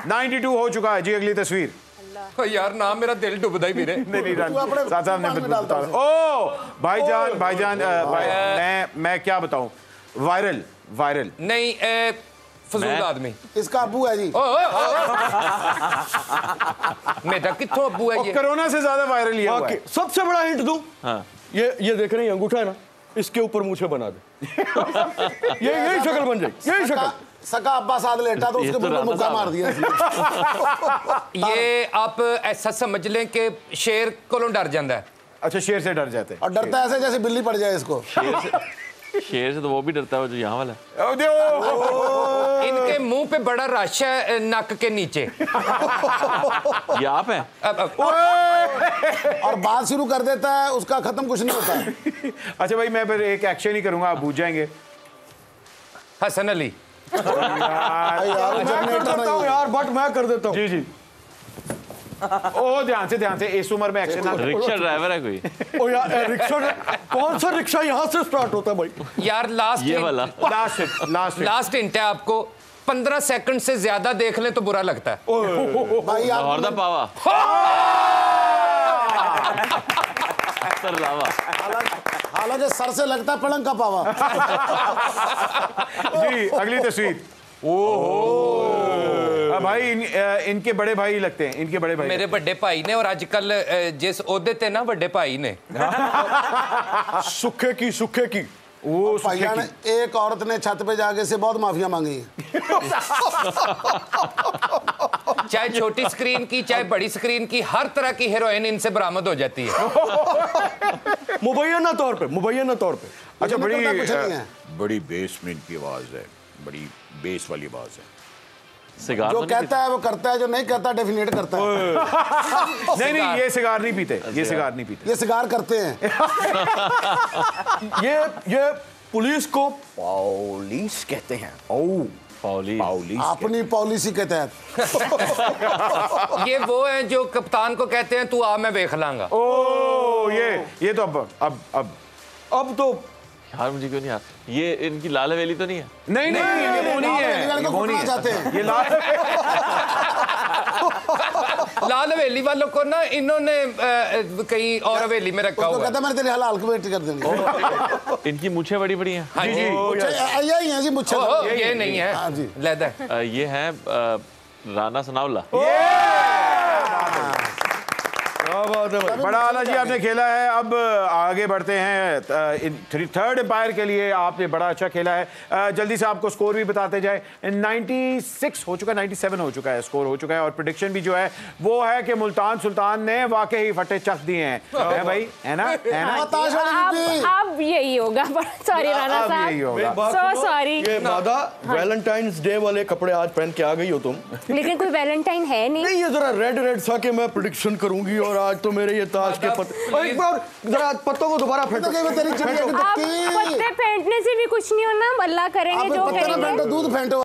92 हो चुका है जी। अगली तस्वीर। यार नाम मेरा दिल डूबदा ही मेरे। साहब ने ओ भाईजान मैं क्या बताऊं, वायरल नहीं फजूल आदमी। इसका अब्बू है जी। मेरा कित्थों अब्बू है ये? कोरोना से ज्यादा वायरल ये हुआ है। सबसे बड़ा हिंट दूं? हाँ। ये देख रहे हैं अंगूठा है ना, इसके ऊपर मूछें बना दे। यही शक्ल बन जाएगी, यही शक्ल। सका अब्बा साथ लेटा तो उसके मुंह में मुक्का मार दिया। ये आप ऐसा समझ लें कि शेर कोलों डर जाता है। अच्छा, शेर से डर जाते हैं। और डरता है ऐसे जैसे बिल्ली पड़ जाए इसको। शेर से तो वो भी डरता है जो यहाँ वाला। इनके मुंह पे बड़ा रश है नाक के नीचे। ये आप हैं? और बात शुरू कर देता है, उसका खत्म कुछ नहीं होता है। अच्छा भाई, मैं फिर एक एक्शन ही करूंगा, आप बूझ जाएंगे। हसन अली। यार बट मैं कर देता हूँ। जी। ओ ध्यान से इस उम्र में एक्शन। रिक्शा ड्राइवर है कोई? ओ यार रिक्शा, कौन सा रिक्शा यहाँ से स्टार्ट होता है भाई? यार लास्ट हिंट है आपको। 15 सेकंड से ज्यादा देख ले तो बुरा लगता है। भाई लाहौर दा पावा। हालांकि सर से लगता है पलंग का पावा। जी अगली तस्वीर। ओहो भाई, इनके बड़े भाई लगते हैं, इनके बड़े भाई। मेरे बड़े भाई ने, और आजकल जिस ओहदे ते ना बड़े भाई ने। सुखे की वो भैया ने, एक औरत ने छत पे जाके से बहुत माफिया मांगी है। चाहे छोटी स्क्रीन की चाहे बड़ी स्क्रीन की, हर तरह की हीरोइन इनसे बरामद हो जाती है। मुबैना तौर पे। अच्छा, बड़ी बेसमेंट की आवाज है, बड़ी बेस वाली आवाज है। सिगार जो कहता है वो करता है, जो नहीं कहता डेफिनेट करता है। नहीं, ये सिगार नहीं पीते, ये सिगार करते हैं। ये पुलिस को पॉलिस कहते हैं। पॉलिस अपनी पॉलिसी के तहत। ये वो है जो कप्तान को कहते हैं तू आ मैं देख लांगा। ओ ये तो अब तो यार मुझे क्यों नहीं यार, ये इनकी लाल हवेली तो नहीं है? नहीं, ये वो नहीं है, ये लाल हवेली वालों को ना इन्होंने कहीं और हवेली में रखा हुआ है। कहता मैंने तेरे हलाल को वेट कर देंगे। इनकी मूछें बड़ी बड़ी हैं। हाँ जी, यही है जी मुझे। ये नहीं है। हाँ जी, लेदर। ये है राना सनाउल्लाह। बड़ा आला जी आपने खेला है। अब आगे बढ़ते हैं थर्ड एम्पायर के लिए। आपने बड़ा अच्छा खेला है। जल्दी से आपको स्कोर भी बताते जाए। 96 हो चुका है, 97 हो चुका है, स्कोर हो चुका है। और प्रेडिक्शन भी जो है वो है कि मुल्तान सुल्तान ने वाकई फटे चख दिए हैं। है भाई, है ना? अब यही होगा। सॉरी राना साहब, यही होगा। So sorry. ये मादा वैलेंटाइंस डे वाले कपड़े आज पहन के आ गई हो तुम। लेकिन कोई वैलेंटाइन है नहीं। ये जरा रेड सा के मैं प्रेडिक्शन करूंगी, और आज तो मेरे ये ताज के पत्ते, एक बार जरा पत्तों को दोबारा फेंटो। पत्ते फेंटने से भी कुछ नहीं होना, अल्लाह करेंगे जो करेंगे। दूध फेंटो।